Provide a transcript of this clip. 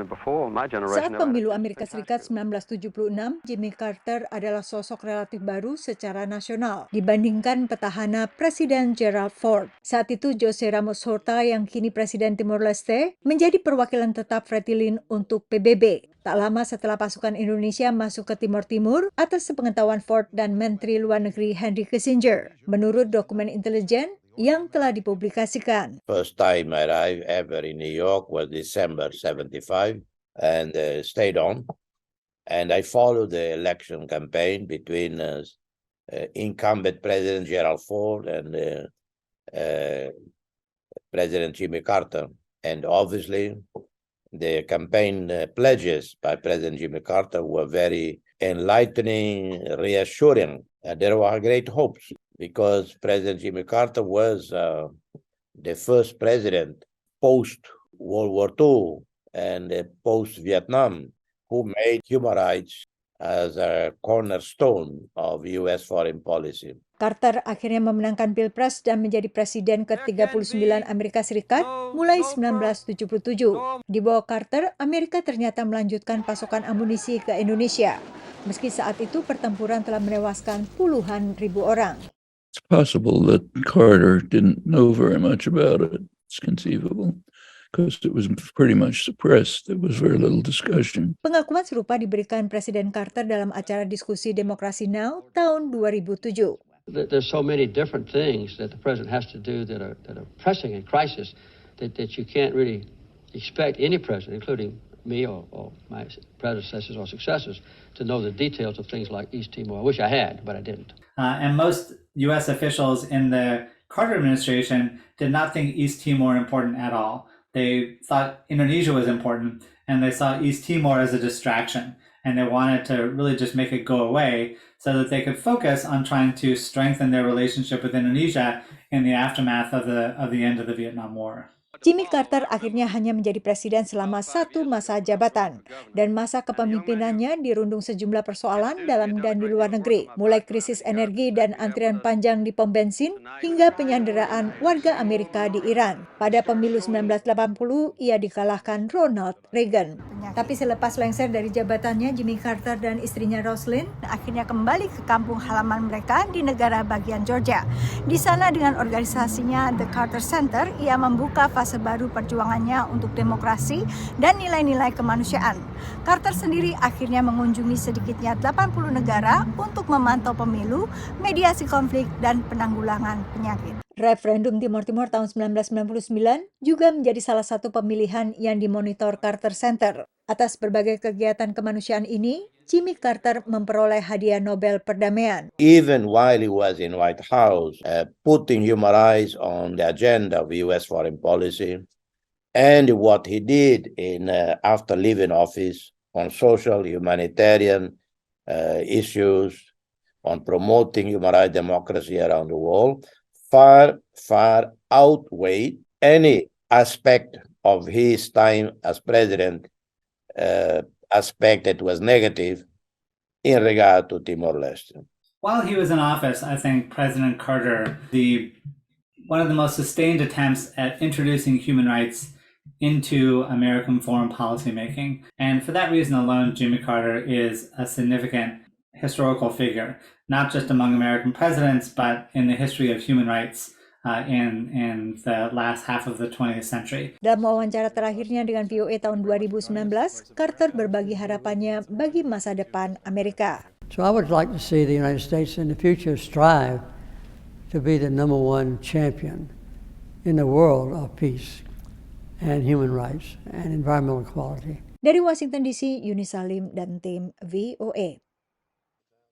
Saat pemilu Amerika Serikat 1976, Jimmy Carter adalah sosok relatif baru secara nasional dibandingkan petahana Presiden Gerald Ford. Saat itu Jose Ramos Horta yang kini Presiden Timor Leste menjadi perwakilan tetap Fretilin untuk PBB. Tak lama setelah pasukan Indonesia masuk ke Timor Timur atas sepengetahuan Ford dan Menteri Luar Negeri Henry Kissinger. Menurut dokumen intelijen yang telah dipublikasikan. First time I arrived ever in New York was December 75 and stayed on. And I followed the election campaign between incumbent President Gerald Ford and President Jimmy Carter. And obviously, the campaign pledges by President Jimmy Carter were very enlightening, reassuring. There were great hopes because President Jimmy Carter was the first president post-World War II and post-Vietnam who made human rights as a cornerstone of U.S. foreign policy. Carter akhirnya memenangkan Pilpres dan menjadi presiden ke-39 Amerika Serikat mulai 1977. Di bawah Carter, Amerika ternyata melanjutkan pasokan amunisi ke Indonesia. Meski saat itu pertempuran telah menewaskan puluhan ribu orang. It's possible that Carter didn't know very much about it. It's conceivable. Because it was pretty much suppressed. There was very little discussion. Pengakuan serupa diberikan Presiden Carter dalam acara diskusi Demokrasi Now tahun 2007. There's so many different things that the president has to do that are pressing in crisis that you can't really expect any president, including me or my predecessors or successors, to know the details of things like East Timor. I wish I had, but I didn't. And most U.S. officials in the Carter administration did not think East Timor important at all. They thought Indonesia was important, and they saw East Timor as a distraction, and they wanted to really just make it go away so that they could focus on trying to strengthen their relationship with Indonesia in the aftermath of the end of the Vietnam War. Jimmy Carter akhirnya hanya menjadi presiden selama satu masa jabatan, dan masa kepemimpinannya dirundung sejumlah persoalan dalam dan di luar negeri, mulai krisis energi dan antrian panjang di pom bensin, hingga penyanderaan warga Amerika di Iran. Pada pemilu 1980, ia dikalahkan Ronald Reagan. Tapi selepas lengser dari jabatannya, Jimmy Carter dan istrinya Rosalynn akhirnya kembali ke kampung halaman mereka di negara bagian Georgia. Di sana dengan organisasinya The Carter Center, ia membuka fase baru perjuangannya untuk demokrasi dan nilai-nilai kemanusiaan. Carter sendiri akhirnya mengunjungi sedikitnya 80 negara untuk memantau pemilu, mediasi konflik, dan penanggulangan penyakit. Referendum Timor Timur tahun 1999 juga menjadi salah satu pemilihan yang dimonitor Carter Center. Atas berbagai kegiatan kemanusiaan ini, Jimmy Carter memperoleh hadiah Nobel Perdamaian. Even while he was in White House, putting human rights on the agenda of U.S. foreign policy, and what he did in after leaving office on social, humanitarian issues, on promoting human rights democracy around the world, far outweighed any aspect of his time as president, aspect that was negative in regard to Timor-Leste. While he was in office, I think President Carter, one of the most sustained attempts at introducing human rights into American foreign policy making. And for that reason alone, Jimmy Carter is a significant historical figure, not just among American presidents, but in the history of human rights in the last half of the 20th century. Dalam wawancara terakhirnya dengan VOA tahun 2019, Carter berbagi harapannya bagi masa depan Amerika. So I would like to see the United States in the future strive to be the #1 champion in the world of peace and human rights and environmental equality. Dari Washington DC, Yuni Salim dan tim VOA.